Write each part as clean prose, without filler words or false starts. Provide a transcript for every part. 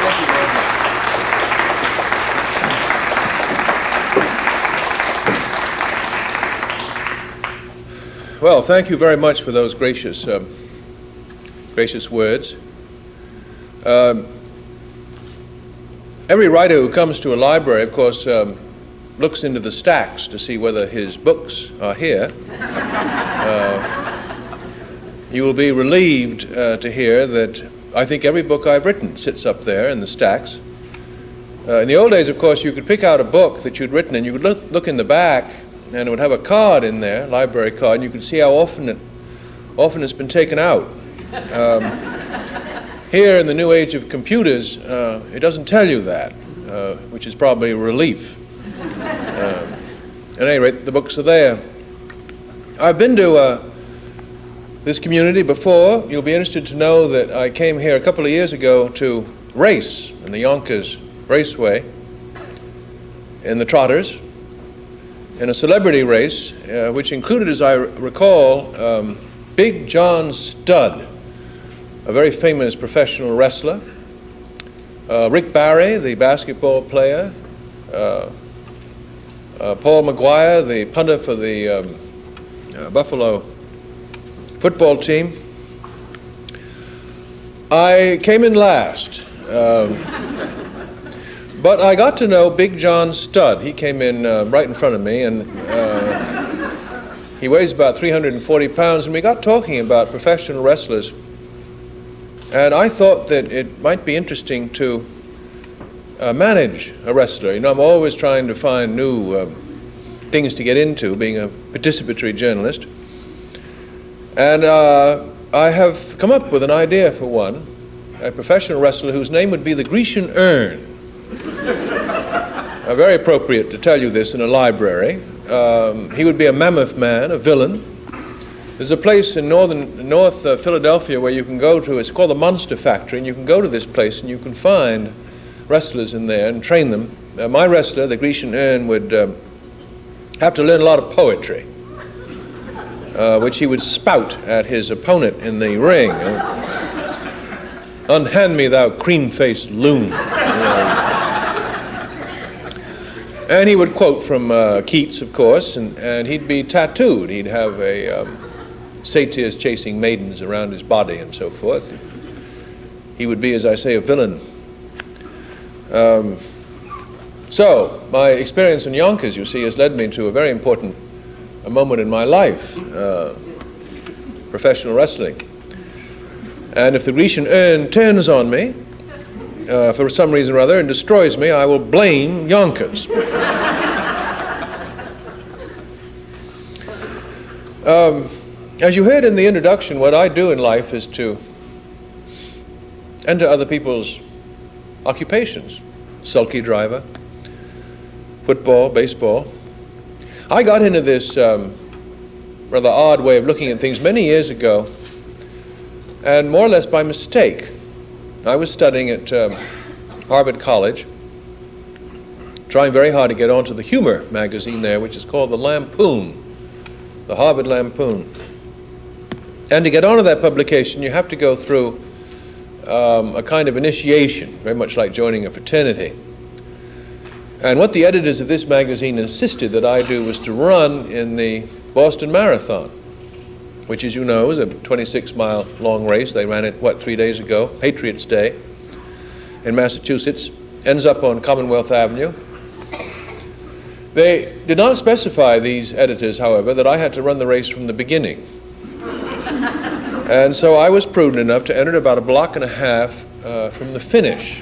Thank you very much. Well, thank you very much for those gracious words. Every writer who comes to a library, of course, looks into the stacks to see whether his books are here. You will be relieved to hear that I think every book I've written sits up there in the stacks. In the old days, of course, you could pick out a book that you'd written and you would look in the back, and it would have a card in there, library card, and you could see how often it's been taken out. Here in the new age of computers, it doesn't tell you that, which is probably a relief. At any rate, the books are there. I've been to this community before. You'll be interested to know that I came here a couple of years ago to race in the Yonkers Raceway in the Trotters, in a celebrity race, which included, as I recall, Big John Studd, a very famous professional wrestler, Rick Barry, the basketball player, Paul McGuire, the punter for the Buffalo football team. I came in last, but I got to know Big John Studd. He came in right in front of me, and he weighs about 340 pounds, and we got talking about professional wrestlers. And I thought that it might be interesting to manage a wrestler. You know, I'm always trying to find new things to get into, being a participatory journalist. And I have come up with an idea for one, a professional wrestler whose name would be the Grecian Urn. Very appropriate to tell you this in a library. He would be a mammoth man, a villain. There's a place in North Philadelphia where you can go to, it's called the Monster Factory, and you can go to this place and you can find wrestlers in there and train them. My wrestler, the Grecian Urn, would have to learn a lot of poetry, which he would spout at his opponent in the ring. Unhand me, thou cream-faced loon. And he would quote from Keats, of course, and he'd be tattooed. He'd have a satyrs chasing maidens around his body and so forth. He would be, as I say, a villain. So my experience in Yonkers, you see, has led me to a very important moment in my life, professional wrestling. And if the Grecian Urn turns on me, for some reason or other, and destroys me, I will blame Yonkers. As you heard in the introduction, what I do in life is to enter other people's occupations. Sulky driver, football, baseball. I got into this rather odd way of looking at things many years ago, and more or less by mistake. I was studying at Harvard College, trying very hard to get onto the humor magazine there, which is called the Lampoon, the Harvard Lampoon. And to get onto that publication, you have to go through a kind of initiation, very much like joining a fraternity. And what the editors of this magazine insisted that I do was to run in the Boston Marathon, which, as you know, is a 26-mile long race. They ran it, 3 days ago, Patriots Day, in Massachusetts. Ends up on Commonwealth Avenue. They did not specify, these editors, however, that I had to run the race from the beginning. And so I was prudent enough to enter about a block and a half from the finish.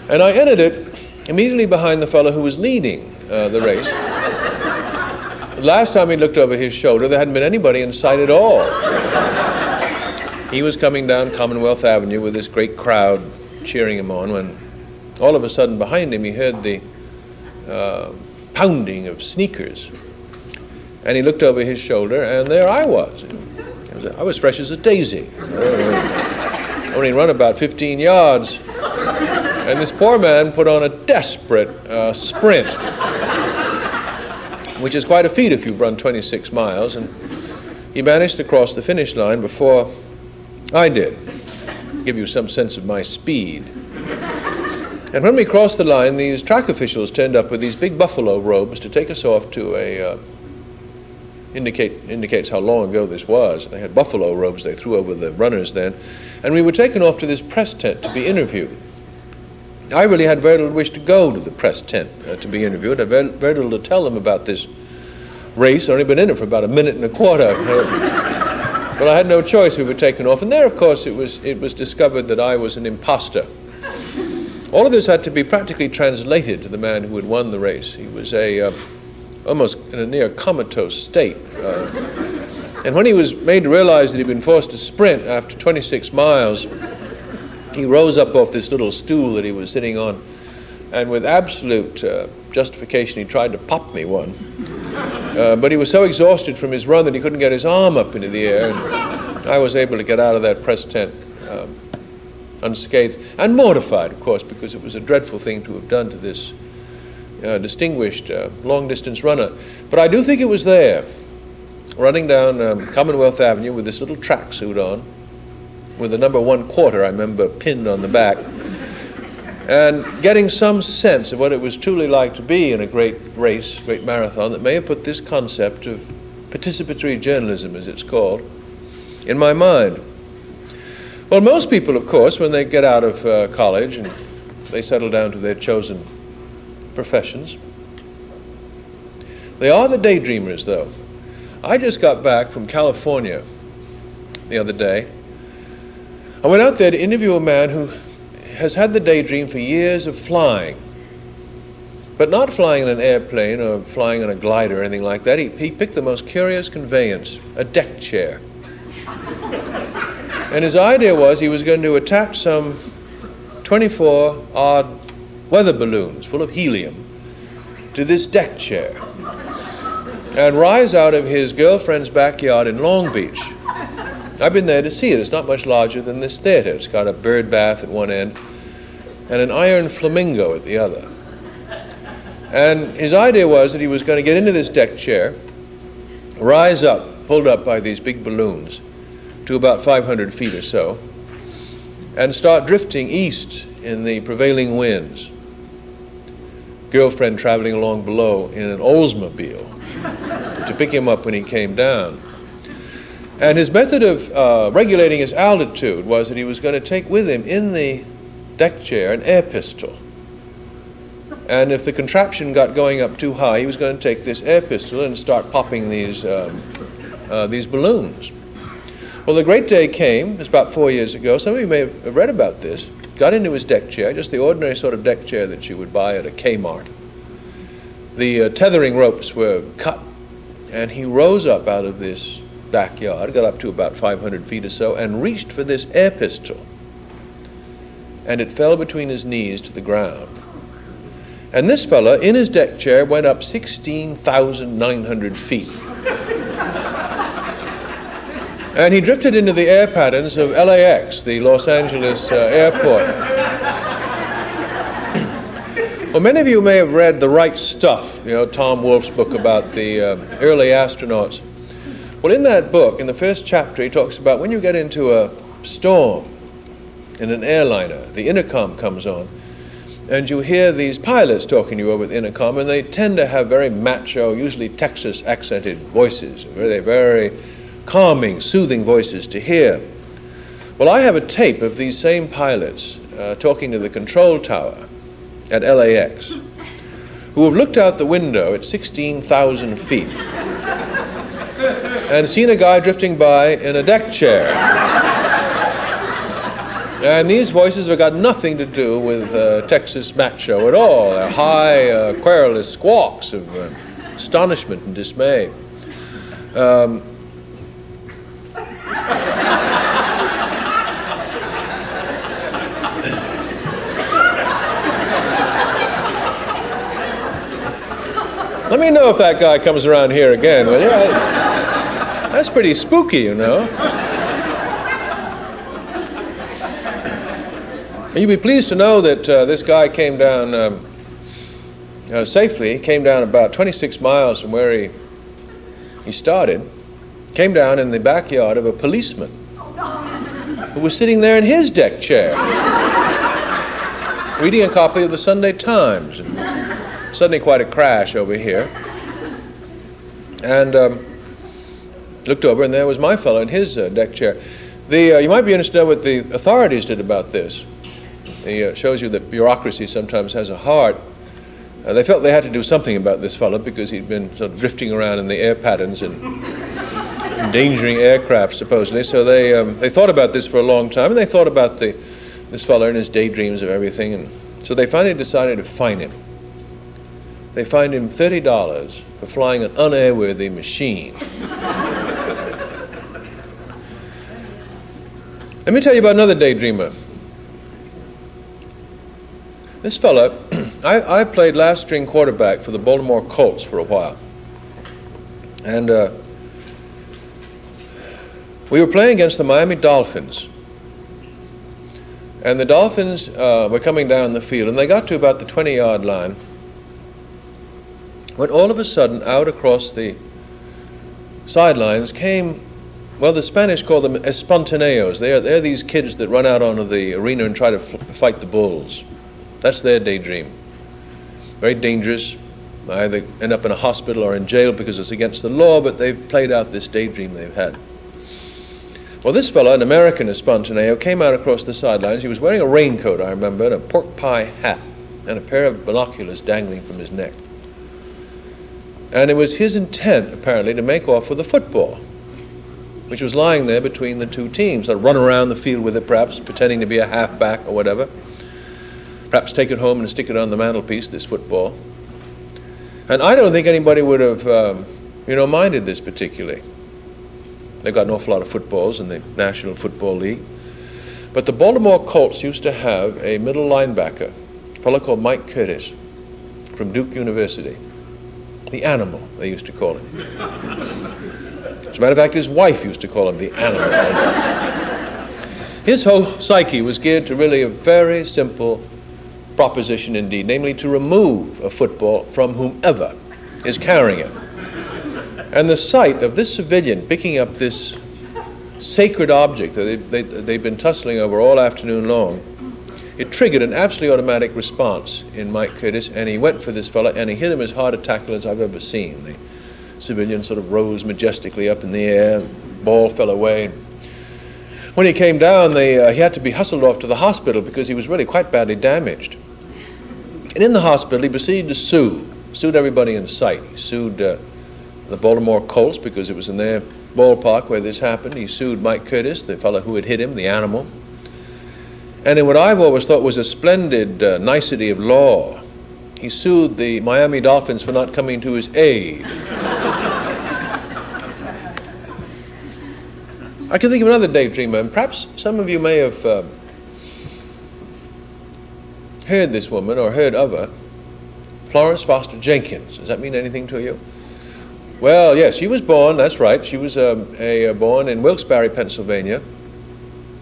And I entered it immediately behind the fellow who was leading the race. Last time he looked over his shoulder, there hadn't been anybody in sight at all. He was coming down Commonwealth Avenue with this great crowd cheering him on, when all of a sudden behind him he heard the pounding of sneakers. And he looked over his shoulder, and there I was. I was fresh as a daisy. Only run about 15 yards. And this poor man put on a desperate sprint, which is quite a feat if you've run 26 miles. And he managed to cross the finish line before I did. give you some sense of my speed. And when we crossed the line, these track officials turned up with these big buffalo robes to take us off to a, indicates how long ago this was. They had buffalo robes they threw over the runners then. And we were taken off to this press tent to be interviewed. I really had very little wish to go to the press tent to be interviewed. I had very little to tell them about this race. I'd only been in it for about a minute and a quarter. But I had no choice. We were taken off. And there, of course, it was discovered that I was an imposter. All of this had to be practically translated to the man who had won the race. He was almost in a near comatose state. And when he was made to realize that he'd been forced to sprint after 26 miles, he rose up off this little stool that he was sitting on, and with absolute justification, he tried to pop me one. But he was so exhausted from his run that he couldn't get his arm up into the air, and I was able to get out of that press tent unscathed, and mortified, of course, because it was a dreadful thing to have done to this distinguished long-distance runner. But I do think it was there, running down Commonwealth Avenue with this little tracksuit on, with the number 1/4, I remember, pinned on the back, and getting some sense of what it was truly like to be in a great race, great marathon, that may have put this concept of participatory journalism, as it's called, in my mind. Well, most people, of course, when they get out of college and they settle down to their chosen professions, they are the daydreamers, though. I just got back from California the other day. I went out there to interview a man who has had the daydream for years of flying, but not flying in an airplane or flying on a glider or anything like that. He picked the most curious conveyance, a deck chair. And his idea was he was going to attach some 24 odd weather balloons full of helium to this deck chair and rise out of his girlfriend's backyard in Long Beach. I've been there to see it. It's not much larger than this theater. It's got a bird bath at one end and an iron flamingo at the other. And his idea was that he was going to get into this deck chair, rise up, pulled up by these big balloons, to about 500 feet or so, and start drifting east in the prevailing winds. Girlfriend traveling along below in an Oldsmobile to pick him up when he came down. And his method of regulating his altitude was that he was going to take with him in the deck chair an air pistol. And if the contraption got going up too high, he was going to take this air pistol and start popping these balloons. Well, the great day came. It was about 4 years ago. Some of you may have read about this. Got into his deck chair, just the ordinary sort of deck chair that you would buy at a Kmart. The tethering ropes were cut, and he rose up out of this backyard, got up to about 500 feet or so, and reached for this air pistol. And it fell between his knees to the ground. And this fella, in his deck chair, went up 16,900 feet. And he drifted into the air patterns of LAX, the Los Angeles airport. Well, many of you may have read The Right Stuff, Tom Wolfe's book about the early astronauts. Well, in that book, in the first chapter, he talks about when you get into a storm in an airliner, the intercom comes on, and you hear these pilots talking to you over the intercom, and they tend to have very macho, usually Texas accented voices, very calming, soothing voices to hear. Well, I have a tape of these same pilots talking to the control tower at LAX, who have looked out the window at 16,000 feet and seen a guy drifting by in a deck chair. And these voices have got nothing to do with Texas macho at all. They're high, querulous squawks of astonishment and dismay. Let me know if that guy comes around here again, will you? That's pretty spooky, You'd be pleased to know that this guy came down safely. He came down about 26 miles from where he started. Came down in the backyard of a policeman. who was sitting there in his deck chair, reading a copy of the Sunday Times. And suddenly quite a crash over here. And looked over, and there was my fellow in his deck chair. You might be interested to know what the authorities did about this. It shows you that bureaucracy sometimes has a heart. They felt they had to do something about this fellow because he'd been sort of drifting around in the air patterns and endangering aircraft, supposedly. So they thought about this for a long time, and they thought about this fellow and his daydreams of everything. And so they finally decided to fine him. They fined him $30 for flying an unairworthy machine. Let me tell you about another daydreamer. This fella, I played last string quarterback for the Baltimore Colts for a while. And we were playing against the Miami Dolphins. And the Dolphins were coming down the field, and they got to about the 20-yard line when all of a sudden, out across the sidelines came, well, the Spanish call them espontaneos. They're these kids that run out onto the arena and try to fight the bulls. That's their daydream. Very dangerous. Either end up in a hospital or in jail because it's against the law, but they've played out this daydream they've had. Well, this fellow, an American espontaneo, came out across the sidelines. He was wearing a raincoat, I remember, and a pork pie hat, and a pair of binoculars dangling from his neck. And it was his intent, apparently, to make off with a football, which was lying there between the two teams. I'd run around the field with it, perhaps, pretending to be a halfback or whatever. Perhaps take it home and stick it on the mantelpiece, this football. And I don't think anybody would have, minded this particularly. They've got an awful lot of footballs in the National Football League. But the Baltimore Colts used to have a middle linebacker, a fellow called Mike Curtis from Duke University. The Animal, they used to call him. As a matter of fact, his wife used to call him the Animal. His whole psyche was geared to really a very simple proposition indeed, namely to remove a football from whomever is carrying it. And the sight of this civilian picking up this sacred object that they've been tussling over all afternoon long, it triggered an absolutely automatic response in Mike Curtis, and he went for this fella, and he hit him as hard a tackle as I've ever seen. The civilian sort of rose majestically up in the air, ball fell away. When he came down, he had to be hustled off to the hospital because he was really quite badly damaged. And in the hospital, he proceeded to sued everybody in sight. He sued the Baltimore Colts because it was in their ballpark where this happened. He sued Mike Curtis, the fellow who had hit him, the Animal. And in what I've always thought was a splendid nicety of law, he sued the Miami Dolphins for not coming to his aid. I can think of another daydreamer, and perhaps some of you may have heard this woman or heard of her, Florence Jenkins. Does that mean anything to you? Well, yes, she was born, that's right, she was born in Wilkes-Barre, Pennsylvania,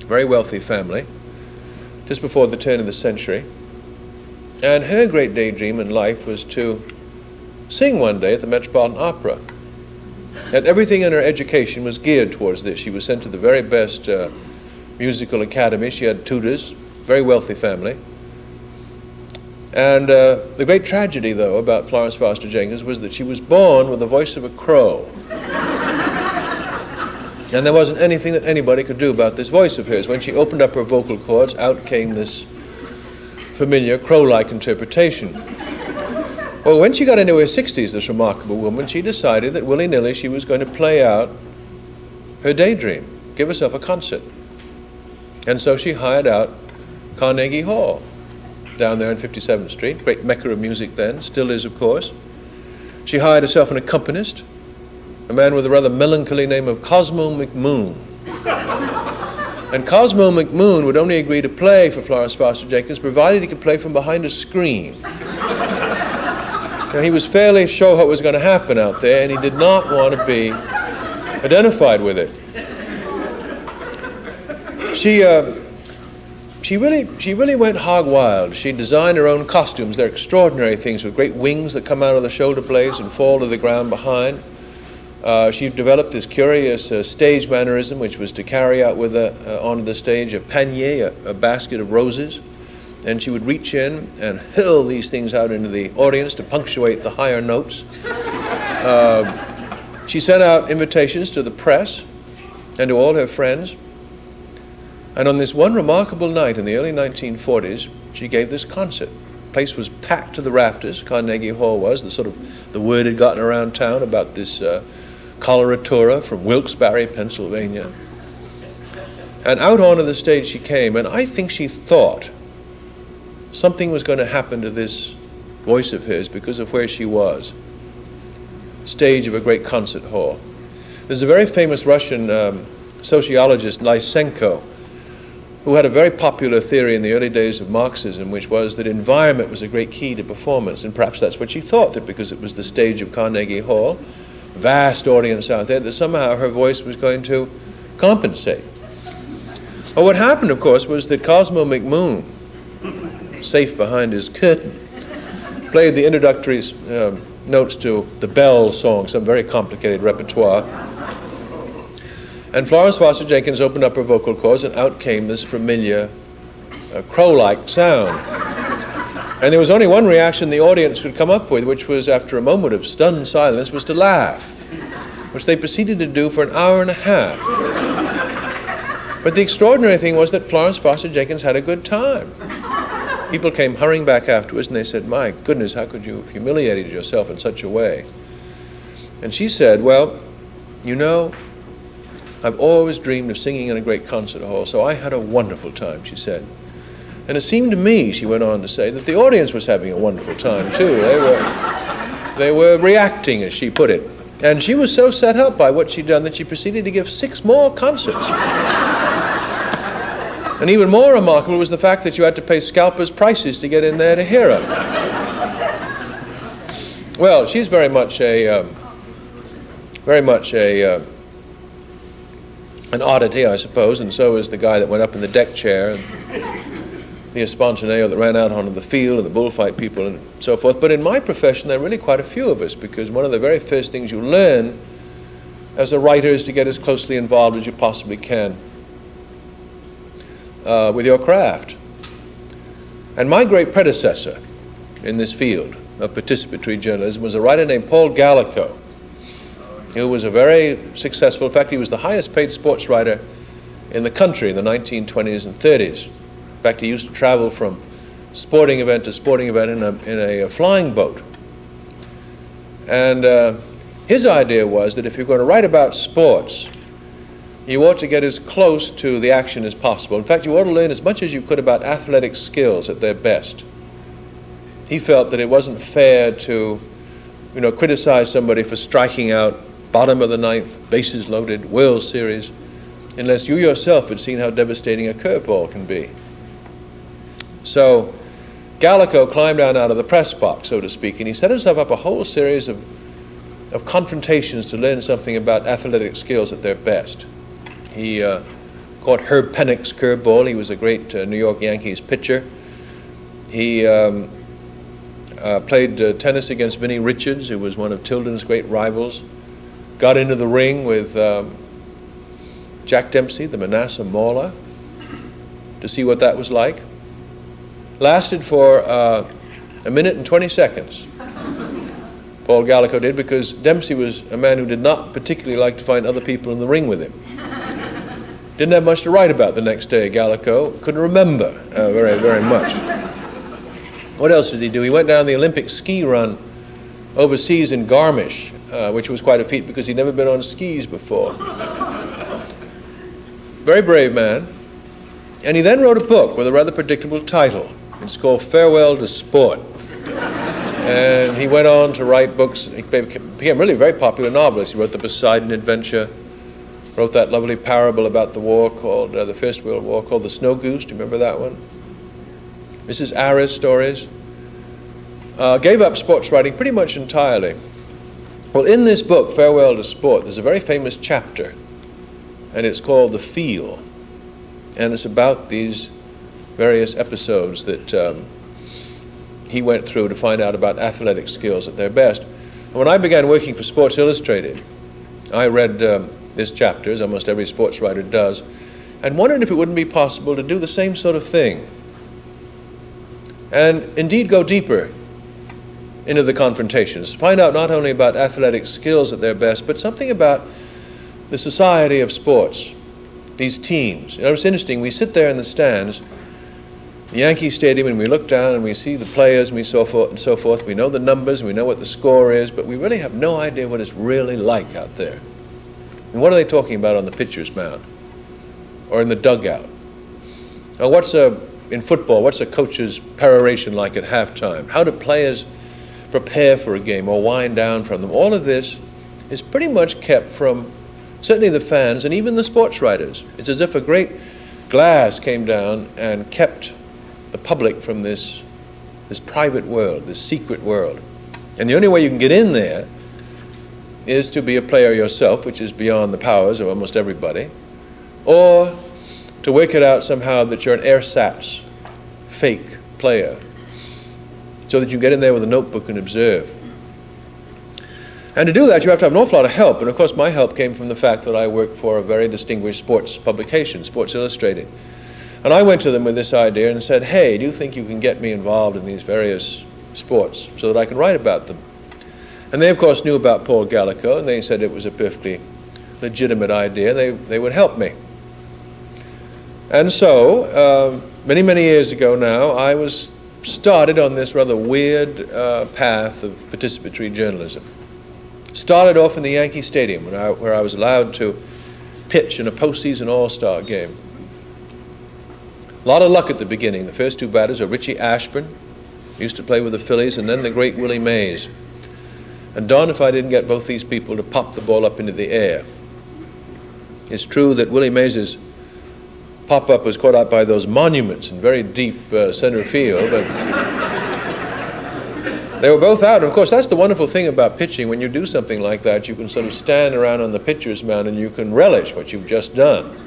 very wealthy family, just before the turn of the century. And her great daydream in life was to sing one day at the Metropolitan Opera. And everything in her education was geared towards this. She was sent to the very best musical academy. She had tutors, very wealthy family. And the great tragedy, though, about Florence Foster Jenkins was that she was born with the voice of a crow. And there wasn't anything that anybody could do about this voice of hers. When she opened up her vocal cords, out came this familiar crow-like interpretation. Well, when she got into her 60s, this remarkable woman, she decided that willy-nilly she was going to play out her daydream, give herself a concert. And so she hired out Carnegie Hall down there on 57th Street, great mecca of music then, still is, of course. She hired herself an accompanist, a man with a rather melancholy name of Cosmo McMoon. And Cosmo McMoon would only agree to play for Florence Foster Jenkins provided he could play from behind a screen. Now, he was fairly sure what was going to happen out there, and he did not want to be identified with it. She really went hog wild. She designed her own costumes. They're extraordinary things with great wings that come out of the shoulder blades and fall to the ground behind. She developed this curious stage mannerism, which was to carry out with her onto the stage a panier, a basket of roses, and she would reach in and hurl these things out into the audience to punctuate the higher notes. She sent out invitations to the press and to all her friends. And on this one remarkable night in the early 1940s, she gave this concert. The place was packed to the rafters. Carnegie Hall was. The word had gotten around town about this coloratura from Wilkes-Barre, Pennsylvania. And out onto the stage she came, and I think she thought something was going to happen to this voice of hers because of where she was. Stage of a great concert hall. There's a very famous Russian sociologist, Lysenko, who had a very popular theory in the early days of Marxism, which was that environment was a great key to performance, and perhaps that's what she thought, that because it was the stage of Carnegie Hall, vast audience out there, that somehow her voice was going to compensate. Well, what happened, of course, was that Cosmo McMoon, safe behind his curtain, played the introductory notes to the Bell song, some very complicated repertoire. And Florence Foster Jenkins opened up her vocal cords, and out came this familiar crow-like sound. And there was only one reaction the audience could come up with, which was, after a moment of stunned silence, was to laugh, which they proceeded to do for an hour and a half. But the extraordinary thing was that Florence Foster Jenkins had a good time. People came hurrying back afterwards, and they said, "My goodness, how could you have humiliated yourself in such a way?" And she said, "Well, you know, I've always dreamed of singing in a great concert hall, so I had a wonderful time," she said. And it seemed to me, she went on to say, that the audience was having a wonderful time too. They were reacting, as she put it. And she was so set up by what she'd done that she proceeded to give 6 more concerts. And even more remarkable was the fact that you had to pay scalpers' prices to get in there to hear her. Well, she's very much an oddity, I suppose, and so is the guy that went up in the deck chair, and the espontaneo that ran out onto the field, and the bullfight people, and so forth. But in my profession, there are really quite a few of us, because one of the very first things you learn as a writer is to get as closely involved as you possibly can with your craft. And my great predecessor in this field of participatory journalism was a writer named Paul Gallico, who was a very successful, in fact, he was the highest paid sports writer in the country in the 1920s and 30s. In fact, he used to travel from sporting event to sporting event in a flying boat. And his idea was that if you're going to write about sports, you ought to get as close to the action as possible. In fact, you ought to learn as much as you could about athletic skills at their best. He felt that it wasn't fair to, criticize somebody for striking out bottom of the 9th, bases loaded, World Series, unless you yourself had seen how devastating a curveball can be. So Gallico climbed down out of the press box, so to speak, and he set himself up a whole series of confrontations to learn something about athletic skills at their best. He caught Herb Pennock's curveball. He was a great New York Yankees pitcher. He played tennis against Vinnie Richards, who was one of Tilden's great rivals. Got into the ring with Jack Dempsey, the Manasseh Mauler, to see what that was like. Lasted for a minute and 20 seconds. Paul Gallico did, because Dempsey was a man who did not particularly like to find other people in the ring with him. Didn't have much to write about the next day, Gallico. Couldn't remember very, very much. What else did he do? He went down the Olympic ski run overseas in Garmisch, which was quite a feat because he'd never been on skis before. Very brave man. And he then wrote a book with a rather predictable title. It's called Farewell to Sport. And he went on to write books. He became really a very popular novelist. He wrote The Poseidon Adventure, wrote that lovely parable about the war called, the First World War, called The Snow Goose. Do you remember that one? Mrs. Arrow's stories. Gave up sports writing pretty much entirely. Well, in this book, Farewell to Sport, there's a very famous chapter, and it's called The Feel. And it's about these various episodes that he went through to find out about athletic skills at their best. And when I began working for Sports Illustrated I read this chapter, as almost every sports writer does, and wondered if it wouldn't be possible to do the same sort of thing and indeed go deeper into the confrontations, find out not only about athletic skills at their best, but something about the society of sports, these teams. You know, it's interesting, we sit there in the stands, Yankee Stadium, and we look down and we see the players and we so forth and so forth. We know the numbers and we know what the score is, but we really have no idea what it's really like out there. And what are they talking about on the pitcher's mound or in the dugout? Or in football, what's a coach's peroration like at halftime? How do players prepare for a game or wind down from them? All of this is pretty much kept from certainly the fans and even the sports writers. It's as if a great glass came down and kept the public from this private world, this secret world. And the only way you can get in there is to be a player yourself, which is beyond the powers of almost everybody, or to work it out somehow that you're an ersatz, fake player, so that you get in there with a notebook and observe. And to do that, you have to have an awful lot of help. And of course, my help came from the fact that I worked for a very distinguished sports publication, Sports Illustrated. And I went to them with this idea and said, hey, do you think you can get me involved in these various sports so that I can write about them? And they, of course, knew about Paul Gallico, and they said it was a perfectly legitimate idea. They would help me. And so, many, many years ago now, I was started on this rather weird path of participatory journalism. Started off in the Yankee Stadium, where I was allowed to pitch in a postseason all-star game. A lot of luck at the beginning. The first two batters are Richie Ashburn, used to play with the Phillies, and then the great Willie Mays. And darn if I didn't get both these people to pop the ball up into the air. It's true that Willie Mays's pop-up was caught out by those monuments in very deep center field, but they were both out. And of course, that's the wonderful thing about pitching. When you do something like that, you can sort of stand around on the pitcher's mound and you can relish what you've just done.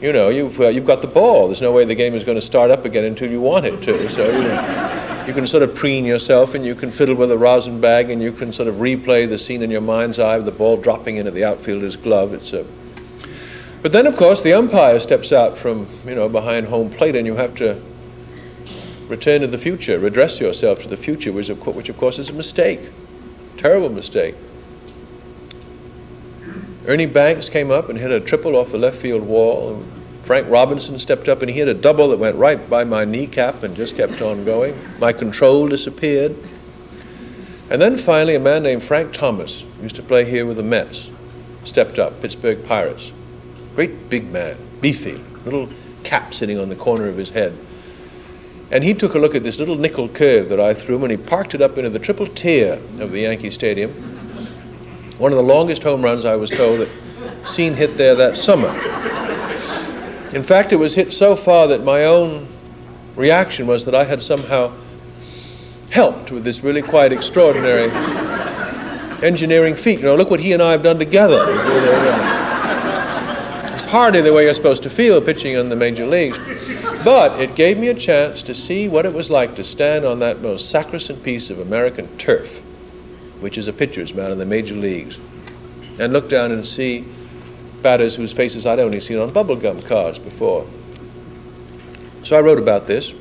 You know, you've got the ball. There's no way the game is going to start up again until you want it to. So you can sort of preen yourself and you can fiddle with a rosin bag and you can sort of replay the scene in your mind's eye with the ball dropping into the outfielder's glove. But then, of course, the umpire steps out from, behind home plate, and you have to return to the future, redress yourself to the future, which of course is a mistake, terrible mistake. Ernie Banks came up and hit a triple off the left field wall. And Frank Robinson stepped up and he hit a double that went right by my kneecap and just kept on going. My control disappeared. And then finally a man named Frank Thomas, who used to play here with the Mets, stepped up, Pittsburgh Pirates. Great big man, beefy, little cap sitting on the corner of his head. And he took a look at this little nickel curve that I threw him and he parked it up into the triple tier of the Yankee Stadium. One of the longest home runs, I was told, that seen hit there that summer. In fact, it was hit so far that my own reaction was that I had somehow helped with this really quite extraordinary engineering feat. Look what he and I have done together. It's hardly the way you're supposed to feel pitching in the major leagues. But it gave me a chance to see what it was like to stand on that most sacrosanct piece of American turf, which is a pitcher's mound in the major leagues, and look down and see batters whose faces I'd only seen on bubblegum cards before. So I wrote about this,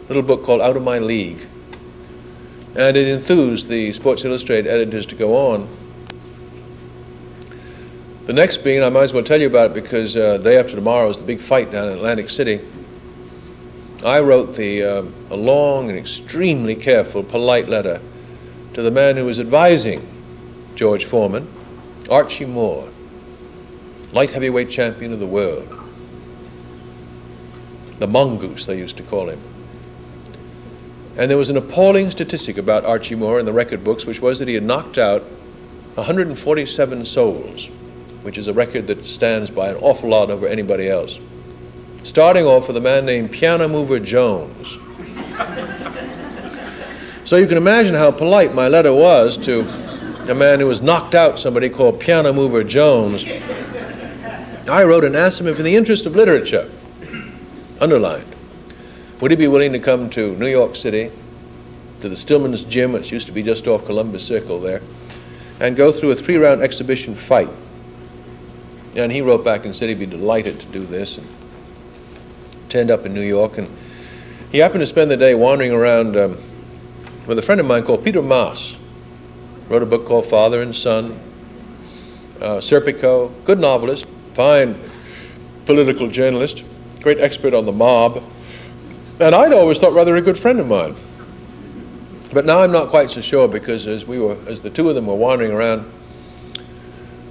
little book called Out of My League, and it enthused the Sports Illustrated editors to go on. The next being, I might as well tell you about it because day after tomorrow is the big fight down in Atlantic City. I wrote a long and extremely careful, polite letter to the man who was advising George Foreman, Archie Moore, light heavyweight champion of the world. The mongoose, they used to call him. And there was an appalling statistic about Archie Moore in the record books, which was that he had knocked out 147 souls, which is a record that stands by an awful lot over anybody else. Starting off with a man named Piano Mover Jones. So you can imagine how polite my letter was to a man who was knocked out somebody called Piano Mover Jones. I wrote and asked him if in the interest of literature, underlined, would he be willing to come to New York City, to the Stillman's Gym, which used to be just off Columbus Circle there, and go through a 3-round exhibition fight. And he wrote back and said he'd be delighted to do this, and turned up in New York. And he happened to spend the day wandering around with a friend of mine called Peter Maas. Wrote a book called Father and Son. Serpico, good novelist, fine political journalist, great expert on the mob. And I'd always thought rather a good friend of mine. But now I'm not quite so sure, because as the two of them were wandering around,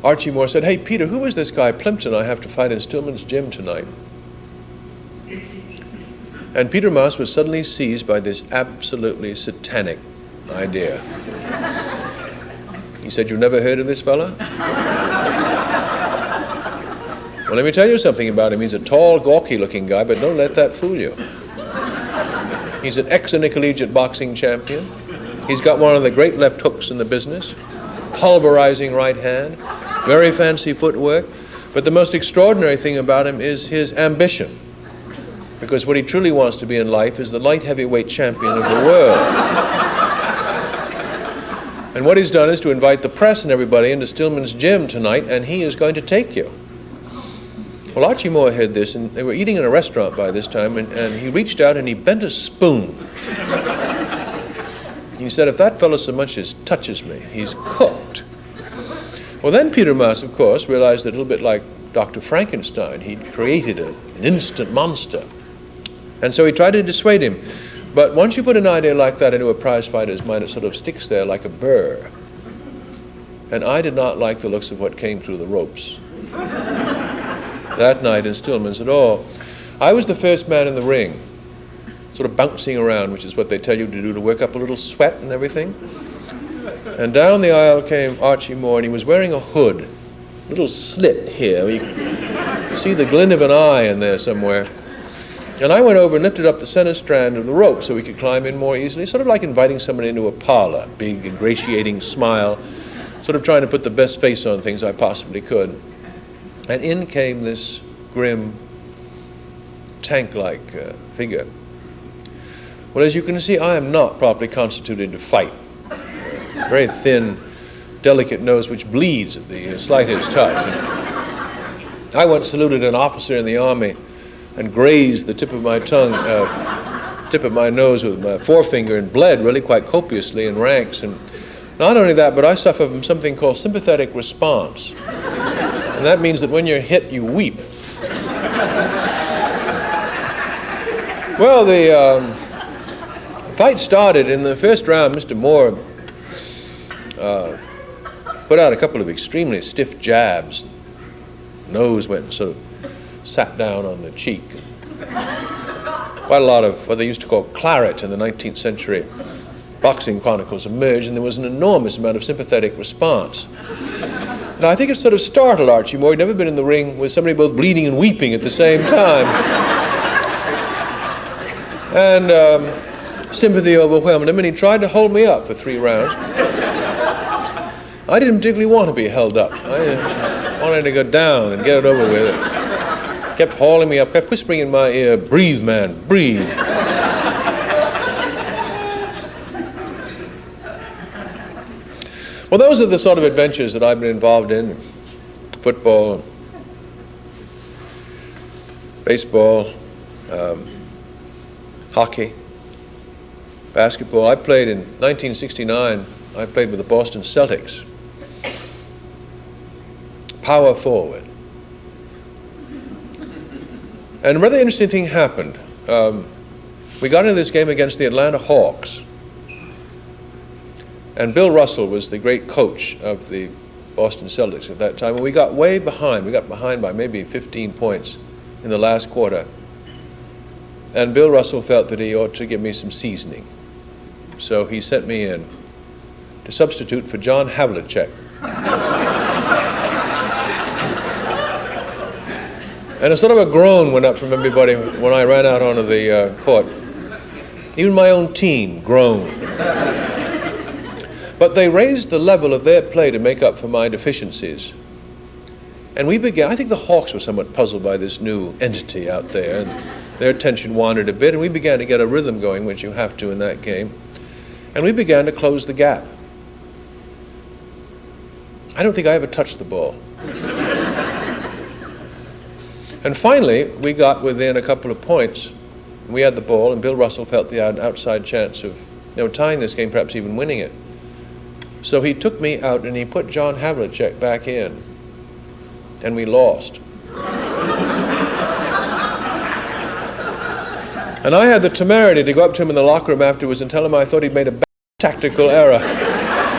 Archie Moore said, "Hey, Peter, who is this guy Plimpton I have to fight in Stillman's gym tonight?" And Peter Maas was suddenly seized by this absolutely satanic idea. He said, "You've never heard of this fella?" Well, let me tell you something about him. He's a tall, gawky-looking guy, but don't let that fool you. He's an ex-intercollegiate boxing champion. He's got one of the great left hooks in the business, pulverizing right hand, very fancy footwork. But the most extraordinary thing about him is his ambition, because what he truly wants to be in life is the light heavyweight champion of the world. And what he's done is to invite the press and everybody into Stillman's gym tonight, and he is going to take you. Well, Archie Moore heard this, and they were eating in a restaurant by this time, and he reached out and he bent a spoon. He said, "If that fellow so much as touches me, he's cooked." Well, then Peter Maas, of course, realized that a little bit like Dr. Frankenstein, he'd created an instant monster. And so he tried to dissuade him. But once you put an idea like that into a prize fighter's mind, it sort of sticks there like a burr. And I did not like the looks of what came through the ropes that night in Stillman's at all. I was the first man in the ring, sort of bouncing around, which is what they tell you to do to work up a little sweat and everything. And down the aisle came Archie Moore, and he was wearing a hood, a little slit here. You see the glint of an eye in there somewhere. And I went over and lifted up the center strand of the rope so we could climb in more easily, sort of like inviting somebody into a parlor, big, ingratiating smile, sort of trying to put the best face on things I possibly could. And in came this grim, tank-like figure. Well, as you can see, I am not properly constituted to fight. Very thin, delicate nose which bleeds at the slightest touch. And I once saluted an officer in the army and grazed the tip of my nose with my forefinger, and bled really quite copiously in ranks. And not only that, but I suffer from something called sympathetic response. And that means that when you're hit, you weep. Well, the fight started. In the first round, Mr. Moore put out a couple of extremely stiff jabs. Nose went and sort of sat down on the cheek. Quite a lot of what they used to call claret in the 19th century boxing chronicles emerged, and there was an enormous amount of sympathetic response. Now, I think it sort of startled Archie Moore. He'd never been in the ring with somebody both bleeding and weeping at the same time. And sympathy overwhelmed him, and he tried to hold me up for 3 rounds. I didn't particularly want to be held up. I wanted to go down and get it over with. Kept hauling me up, kept whispering in my ear, "Breathe, man, breathe." Well, those are the sort of adventures that I've been involved in. Football, baseball, hockey, basketball. I played in 1969, I played with the Boston Celtics. Power forward. And a rather interesting thing happened. We got into this game against the Atlanta Hawks. And Bill Russell was the great coach of the Boston Celtics at that time. And we got way behind. We got behind by maybe 15 points in the last quarter. And Bill Russell felt that he ought to give me some seasoning. So he sent me in to substitute for John Havlicek. And a sort of a groan went up from everybody when I ran out onto the court. Even my own team groaned. But they raised the level of their play to make up for my deficiencies. And we began, I think the Hawks were somewhat puzzled by this new entity out there, and their attention wandered a bit, and we began to get a rhythm going, which you have to in that game. And we began to close the gap. I don't think I ever touched the ball. And finally, we got within a couple of points. We had the ball, and Bill Russell felt the outside chance of tying this game, perhaps even winning it. So he took me out and he put John Havlicek back in, and we lost. And I had the temerity to go up to him in the locker room afterwards and tell him I thought he'd made a tactical error.